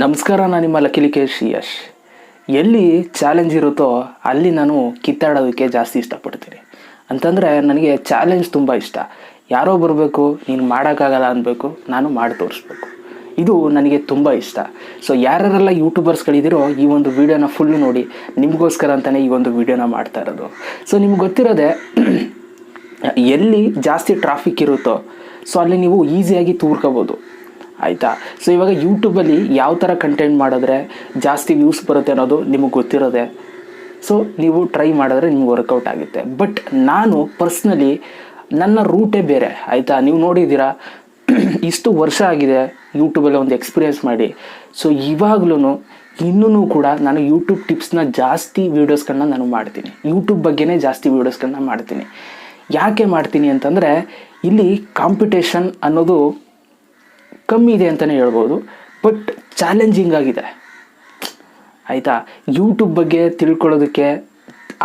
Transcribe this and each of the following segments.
ನಮಸ್ಕಾರ, ನಾನು ನಿಮ್ಮ ಲಕ್ಕೇಶ್ ಯಶ್. ಎಲ್ಲಿ ಚಾಲೆಂಜ್ ಇರುತ್ತೋ ಅಲ್ಲಿ ನಾನು ಕಿತ್ತಾಡೋದಕ್ಕೆ ಜಾಸ್ತಿ ಇಷ್ಟಪಡ್ತೀನಿ. ಅಂತಂದರೆ ನನಗೆ ಚಾಲೆಂಜ್ ತುಂಬ ಇಷ್ಟ. ಯಾರೋ ಬರಬೇಕು, ನೀನು ಮಾಡೋಕ್ಕಾಗಲ್ಲ ಅನ್ಬೇಕು, ನಾನು ಮಾಡಿ ತೋರಿಸ್ಬೇಕು. ಇದು ನನಗೆ ತುಂಬ ಇಷ್ಟ. ಸೊ ಯಾರೆಲ್ಲ ಯೂಟ್ಯೂಬರ್ಸ್ಗಳಿದ್ದೀರೋ ಈ ಒಂದು ವೀಡಿಯೋನ ಫುಲ್ಲು ನೋಡಿ. ನಿಮಗೋಸ್ಕರ ಅಂತಲೇ ಈ ಒಂದು ವೀಡಿಯೋನ ಮಾಡ್ತಾ ಇರೋದು. ಸೊ ನಿಮ್ಗೆ ಗೊತ್ತಿರೋದೆ, ಎಲ್ಲಿ ಜಾಸ್ತಿ ಟ್ರಾಫಿಕ್ ಇರುತ್ತೋ ಸೊ ಅಲ್ಲಿ ನೀವು ಈಸಿಯಾಗಿ ತೂರ್ಕೋಬೋದು, ಆಯಿತಾ. ಸೊ ಇವಾಗ ಯೂಟ್ಯೂಬಲ್ಲಿ ಯಾವ ಥರ ಕಂಟೆಂಟ್ ಮಾಡಿದ್ರೆ ಜಾಸ್ತಿ ವ್ಯೂಸ್ ಬರುತ್ತೆ ಅನ್ನೋದು ನಿಮಗೆ ಗೊತ್ತಿರೋದೆ. ಸೊ ನೀವು ಟ್ರೈ ಮಾಡಿದ್ರೆ ನಿಮ್ಗೆ ವರ್ಕೌಟ್ ಆಗುತ್ತೆ. ಬಟ್ ನಾನು ಪರ್ಸ್ನಲಿ ನನ್ನ ರೂಟೇ ಬೇರೆ, ಆಯಿತಾ. ನೀವು ನೋಡಿದ್ದೀರಾ, ಇಷ್ಟು ವರ್ಷ ಆಗಿದೆ ಯೂಟ್ಯೂಬಲ್ಲಿ ಒಂದು ಎಕ್ಸ್ಪೀರಿಯೆನ್ಸ್ ಮಾಡಿ. ಸೊ ಇವಾಗ್ಲೂ ಇನ್ನೂ ಕೂಡ ನಾನು ಯೂಟ್ಯೂಬ್ ಟಿಪ್ಸ್ನ ಜಾಸ್ತಿ ವೀಡಿಯೋಸ್ಗಳನ್ನ ನಾನು ಮಾಡ್ತೀನಿ. ಯೂಟ್ಯೂಬ್ ಬಗ್ಗೆನೇ ಜಾಸ್ತಿ ವೀಡಿಯೋಸ್ಗಳನ್ನ ಮಾಡ್ತೀನಿ. ಯಾಕೆ ಮಾಡ್ತೀನಿ ಅಂತಂದರೆ ಇಲ್ಲಿ ಕಾಂಪಿಟೇಷನ್ ಅನ್ನೋದು ಕಮ್ಮಿ ಇದೆ ಅಂತಲೇ ಹೇಳ್ಬೋದು, ಬಟ್ ಚಾಲೆಂಜಿಂಗ್ ಆಗಿದೆ, ಆಯಿತಾ. ಯೂಟ್ಯೂಬ್ ಬಗ್ಗೆ ತಿಳ್ಕೊಳ್ಳೋದಕ್ಕೆ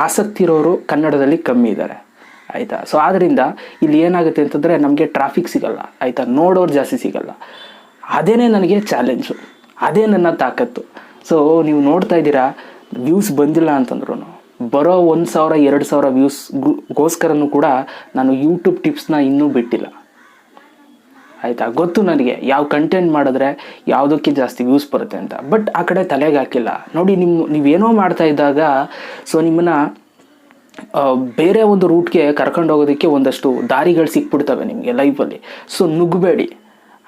ಆಸಕ್ತಿ ಇರೋರು ಕನ್ನಡದಲ್ಲಿ ಕಮ್ಮಿ ಇದ್ದಾರೆ, ಆಯಿತಾ. ಸೊ ಆದ್ದರಿಂದ ಇಲ್ಲಿ ಏನಾಗುತ್ತೆ ಅಂತಂದರೆ ನಮಗೆ ಟ್ರಾಫಿಕ್ ಸಿಗಲ್ಲ, ಆಯಿತಾ, ನೋಡೋರು ಜಾಸ್ತಿ ಸಿಗಲ್ಲ. ಅದೇ ನನಗೆ ಚಾಲೆಂಜು, ಅದೇ ನನ್ನ ತಾಕತ್ತು. ಸೊ ನೀವು ನೋಡ್ತಾ ಇದ್ದೀರಾ, ವ್ಯೂಸ್ ಬಂದಿಲ್ಲ ಅಂತಂದ್ರೂ ಬರೋ 1,000 2,000 ವ್ಯೂಸ್ಗೋಸ್ಕರನೂ ಕೂಡ ನಾನು ಯೂಟ್ಯೂಬ್ ಟಿಪ್ಸ್ನ ಇನ್ನೂ ಬಿಟ್ಟಿಲ್ಲ, ಆಯಿತಾ. ಗೊತ್ತು ನನಗೆ ಯಾವ ಕಂಟೆಂಟ್ ಮಾಡಿದ್ರೆ ಯಾವುದಕ್ಕೆ ಜಾಸ್ತಿ ವ್ಯೂಸ್ ಬರುತ್ತೆ ಅಂತ, ಬಟ್ ಆ ಕಡೆ ತಲೆಗೆ ಹಾಕಿಲ್ಲ. ನೋಡಿ, ನೀವೇನೋ ಮಾಡ್ತಾ ಇದ್ದಾಗ ಸೊ ನಿಮ್ಮನ್ನು ಬೇರೆ ಒಂದು ರೂಟ್ಗೆ ಕರ್ಕೊಂಡು ಹೋಗೋದಕ್ಕೆ ಒಂದಷ್ಟು ದಾರಿಗಳು ಸಿಕ್ಬಿಡ್ತವೆ ನಿಮಗೆ ಲೈಫಲ್ಲಿ. ಸೊ ನುಗ್ಗಬೇಡಿ,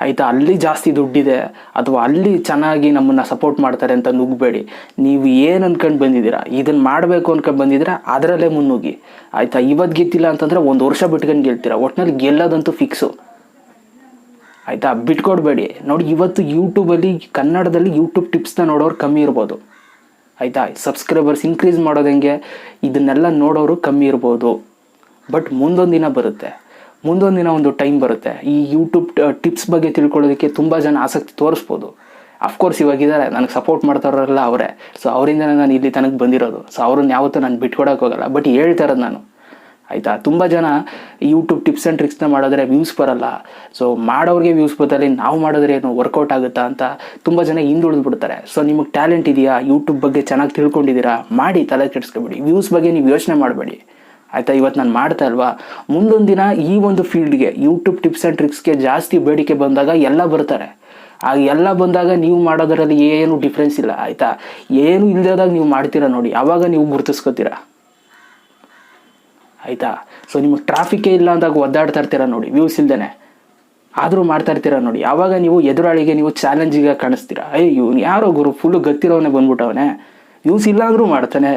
ಆಯಿತಾ. ಅಲ್ಲಿ ಜಾಸ್ತಿ ದುಡ್ಡಿದೆ ಅಥವಾ ಅಲ್ಲಿ ಚೆನ್ನಾಗಿ ನಮ್ಮನ್ನು ಸಪೋರ್ಟ್ ಮಾಡ್ತಾರೆ ಅಂತ ನುಗ್ಗಬೇಡಿ. ನೀವು ಏನು ಅಂದ್ಕೊಂಡು ಬಂದಿದ್ದೀರಾ, ಇದನ್ನು ಮಾಡಬೇಕು ಅಂದ್ಕೊಂಡು ಬಂದಿದ್ದೀರಾ, ಅದರಲ್ಲೇ ಮುನ್ನುಗ್ಗಿ, ಆಯಿತಾ. ಇವತ್ತು ಗೆದ್ದಿಲ್ಲ ಅಂತಂದರೆ 1 ವರ್ಷ ಬಿಟ್ಕೊಂಡು ಗೆಲ್ತೀರಾ. ಒಟ್ಟಿನಲ್ಲಿ ಗೆಲ್ಲೋದಂತೂ ಫಿಕ್ಸು, ಆಯಿತಾ. ಬಿಟ್ಕೊಡ್ಬೇಡಿ. ನೋಡಿ, ಇವತ್ತು ಯೂಟ್ಯೂಬಲ್ಲಿ ಕನ್ನಡದಲ್ಲಿ ಯೂಟ್ಯೂಬ್ ಟಿಪ್ಸ್ನ ನೋಡೋರು ಕಮ್ಮಿ ಇರ್ಬೋದು, ಆಯಿತಾ. ಸಬ್ಸ್ಕ್ರೈಬರ್ಸ್ ಇನ್ಕ್ರೀಸ್ ಮಾಡೋದು ಹೆಂಗೆ, ಇದನ್ನೆಲ್ಲ ನೋಡೋರು ಕಮ್ಮಿ ಇರ್ಬೋದು. ಬಟ್ ಮುಂದೊಂದು ದಿನ ಬರುತ್ತೆ, ಮುಂದೊಂದು ದಿನ ಒಂದು ಟೈಮ್ ಬರುತ್ತೆ. ಈ ಯೂಟ್ಯೂಬ್ ಟಿಪ್ಸ್ ಬಗ್ಗೆ ತಿಳ್ಕೊಳ್ಳೋದಕ್ಕೆ ತುಂಬ ಜನ ಆಸಕ್ತಿ ತೋರಿಸ್ಬೋದು. ಅಫ್ಕೋರ್ಸ್ ಇವಾಗಿದ್ದಾರೆ, ನನಗೆ ಸಪೋರ್ಟ್ ಮಾಡ್ತಾರಲ್ಲ ಅವರೇ. ಸೊ ಅವರಿಂದನೇ ನಾನು ಇಲ್ಲಿ ತನಕ ಬಂದಿರೋದು. ಸೊ ಅವ್ರನ್ನ ಯಾವತ್ತೂ ನಾನು ಬಿಟ್ಕೊಡೋಕೆ ಹೋಗಲ್ಲ. ಬಟ್ ಹೇಳ್ತಾ ಇರೋದು ನಾನು, ಆಯಿತಾ. ತುಂಬ ಜನ ಯೂಟ್ಯೂಬ್ ಟಿಪ್ಸ್ ಆ್ಯಂಡ್ ಟ್ರಿಕ್ಸ್ನ ಮಾಡಿದ್ರೆ ವ್ಯೂಸ್ ಬರಲ್ಲ. ಸೊ ಮಾಡೋರಿಗೆ ವ್ಯೂಸ್ ಬರ್ತದೆ, ನಾವು ಮಾಡಿದ್ರೆ ಏನು ವರ್ಕೌಟ್ ಆಗುತ್ತಾ ಅಂತ ತುಂಬ ಜನ ಹಿಂದುಳಿದು ಬಿಡ್ತಾರೆ. ಸೊ ನಿಮಗೆ ಟ್ಯಾಲೆಂಟ್ ಇದೆಯಾ, ಯೂಟ್ಯೂಬ್ ಬಗ್ಗೆ ಚೆನ್ನಾಗಿ ತಿಳ್ಕೊಂಡಿದ್ದೀರಾ, ಮಾಡಿ, ತಲೆ ಕೆಡಿಸ್ಕೊಬೇಡಿ. ವ್ಯೂಸ್ ಬಗ್ಗೆ ನೀವು ಯೋಚನೆ ಮಾಡಬೇಡಿ, ಆಯಿತಾ. ಇವತ್ತು ನಾನು ಮಾಡ್ತಾ ಅಲ್ವಾ, ಮುಂದೊಂದು ದಿನ ಈ ಒಂದು ಫೀಲ್ಡ್ಗೆ ಯೂಟ್ಯೂಬ್ ಟಿಪ್ಸ್ ಆ್ಯಂಡ್ ಟ್ರಿಕ್ಸ್ಗೆ ಜಾಸ್ತಿ ಬೇಡಿಕೆ ಬಂದಾಗ ಎಲ್ಲ ಬರ್ತಾರೆ. ಆಗ ಎಲ್ಲ ಬಂದಾಗ ನೀವು ಮಾಡೋದರಲ್ಲಿ ಏನು ಡಿಫ್ರೆನ್ಸ್ ಇಲ್ಲ, ಆಯಿತಾ. ಏನು ಇಲ್ಲದಾಗ ನೀವು ಮಾಡ್ತೀರಾ ನೋಡಿ, ಆವಾಗ ನೀವು ಗುರುತಿಸ್ಕೋತೀರಾ, ಆಯಿತಾ. ಸೊ ನಿಮಗೆ ಟ್ರಾಫಿಕ್ಕೇ ಇಲ್ಲ ಅಂದಾಗ ಒದ್ದಾಡ್ತಾ ಇರ್ತೀರ ನೋಡಿ, ವ್ಯೂಸ್ ಇಲ್ದೇ ಆದರೂ ಮಾಡ್ತಾ ಇರ್ತೀರ ನೋಡಿ. ಆವಾಗ ನೀವು ಎದುರಾಳಿಗೆ ನೀವು ಚಾಲೆಂಜಿಗೆ ಕಾಣಿಸ್ತೀರಾ. ಇವ್ನು ಯಾರೋ ಗುರು, ಫುಲ್ಲು ಗತ್ತಿರೋವನೇ ಬಂದ್ಬಿಟ್ಟವನೇ, ವ್ಯೂಸ್ ಇಲ್ಲ ಅಂದರೂ ಮಾಡ್ತಾನೆ,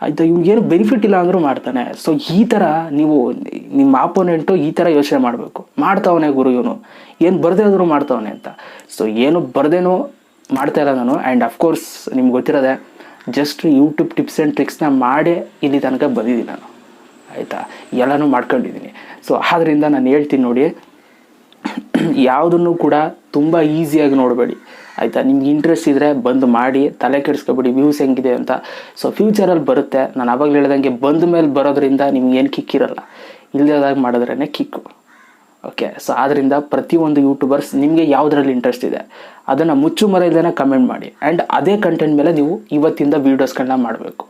ಆಯಿತಾ. ಇವ್ನಿಗೇನು ಬೆನಿಫಿಟ್ ಇಲ್ಲ ಅಂದರೂ ಮಾಡ್ತಾನೆ. ಸೊ ಈ ಥರ ನೀವು ನಿಮ್ಮ ಆಪೋನೆಂಟು ಈ ಥರ ಯೋಚನೆ ಮಾಡಬೇಕು. ಮಾಡ್ತಾವನೆ ಗುರು ಇವನು, ಏನು ಬರದೇ ಆದರೂ ಮಾಡ್ತಾವನೆ ಅಂತ. ಸೊ ಏನು ಬರದೇನೋ ಮಾಡ್ತಾ ಇಲ್ಲ ನಾನು. ಆ್ಯಂಡ್ ಅಫ್ಕೋರ್ಸ್ ನಿಮ್ಗೆ ಗೊತ್ತಿರೋದೆ, ಜಸ್ಟ್ ಯೂಟ್ಯೂಬ್ ಟಿಪ್ಸ್ ಆ್ಯಂಡ್ ಟ್ರಿಕ್ಸ್ನ ಮಾಡೇ ಇಲ್ಲಿ ತನಕ ಬಂದಿದ್ದೀನಿ ನಾನು, ಆಯಿತಾ. ಎಲ್ಲನೂ ಮಾಡ್ಕೊಂಡಿದ್ದೀನಿ. ಸೊ ಆದ್ದರಿಂದ ನಾನು ಹೇಳ್ತೀನಿ ನೋಡಿ, ಯಾವುದನ್ನು ಕೂಡ ತುಂಬ ಈಸಿಯಾಗಿ ನೋಡಬೇಡಿ, ಆಯಿತಾ. ನಿಮ್ಗೆ ಇಂಟ್ರೆಸ್ಟ್ ಇದ್ದರೆ ಬಂದು ಮಾಡಿ, ತಲೆ ಕೆಡಿಸ್ಕೊಬೇಡಿ ವ್ಯೂಸ್ ಹೆಂಗಿದೆ ಅಂತ. ಸೊ ಫ್ಯೂಚರಲ್ಲಿ ಬರುತ್ತೆ. ನಾನು ಆವಾಗಲೇ ಹೇಳ್ದಂಗೆ ಬಂದ ಮೇಲೆ ಬರೋದ್ರಿಂದ ನಿಮ್ಗೆ ಏನು ಕಿಕ್ಕಿರಲ್ಲ, ಇಲ್ಲದಾಗ ಮಾಡಿದ್ರೇ ಕಿಕ್ಕು, ಓಕೆ. ಸೊ ಆದ್ದರಿಂದ ಪ್ರತಿಯೊಂದು ಯೂಟ್ಯೂಬರ್ಸ್ ನಿಮಗೆ ಯಾವುದರಲ್ಲಿ ಇಂಟ್ರೆಸ್ಟ್ ಇದೆ ಅದನ್ನು ಮುಚ್ಚು ಮರ ಇಲ್ಲದೇ ಕಮೆಂಟ್ ಮಾಡಿ. ಆ್ಯಂಡ್ ಅದೇ ಕಂಟೆಂಟ್ ಮೇಲೆ ನೀವು ಇವತ್ತಿಂದ ವೀಡಿಯೋಸ್ಗಳನ್ನ ಮಾಡಬೇಕು,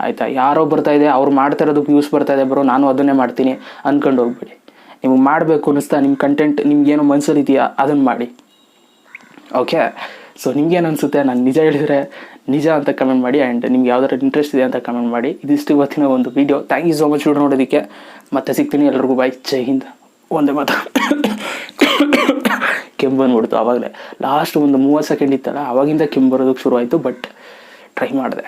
ಆಯಿತಾ. ಯಾರೋ ಬರ್ತಾಯಿದೆ, ಅವ್ರು ಮಾಡ್ತಾ ಇರೋದಕ್ಕೆ ವ್ಯೂಸ್ ಬರ್ತಾಯಿದೆ ಬರೋ, ನಾನು ಅದನ್ನೇ ಮಾಡ್ತೀನಿ ಅಂದ್ಕೊಂಡು ಹೋಗ್ಬೇಡಿ. ನಿಮಗೆ ಮಾಡಬೇಕು ಅನ್ನಿಸ್ತಾ, ನಿಮ್ಮ ಕಂಟೆಂಟ್ ನಿಮ್ಗೇನೋ ಮನಸ್ಸಲ್ಲಿ ಇದೆಯಾ ಅದನ್ನು ಮಾಡಿ, ಓಕೆ. ಸೊ ನಿಮ್ಗೇನು ಅನಿಸುತ್ತೆ, ನಾನು ನಿಜ ಹೇಳಿದರೆ ನಿಜ ಅಂತ ಕಮೆಂಟ್ ಮಾಡಿ. ಆ್ಯಂಡ್ ನಿಮ್ಗೆ ಯಾವ್ದಾರು ಇಂಟ್ರೆಸ್ಟ್ ಇದೆ ಅಂತ ಕಮೆಂಟ್ ಮಾಡಿ. ಇದಿಷ್ಟು ಇವತ್ತಿನ ಒಂದು video. Thank you so much video ನೋಡೋದಕ್ಕೆ. ಮತ್ತೆ ಸಿಗ್ತೀನಿ. ಎಲ್ರಿಗೂ ಬಾಯ್, ಜೈ ಹಿಂದ್. ಒಂದೇ ಮಾತು, ಕೆಮ್ಮು ಬಂದ್ಬಿಡ್ತು ಆವಾಗಲೇ. ಲಾಸ್ಟ್ ಒಂದು 30 ಸೆಕೆಂಡ್ ಇತ್ತಲ್ಲ, ಆವಾಗಿಂದ ಕೆಮ್ಮು ಬರೋದಕ್ಕೆ ಶುರು ಆಯಿತು. ಬಟ್ ಟ್ರೈ ಮಾಡಿದೆ.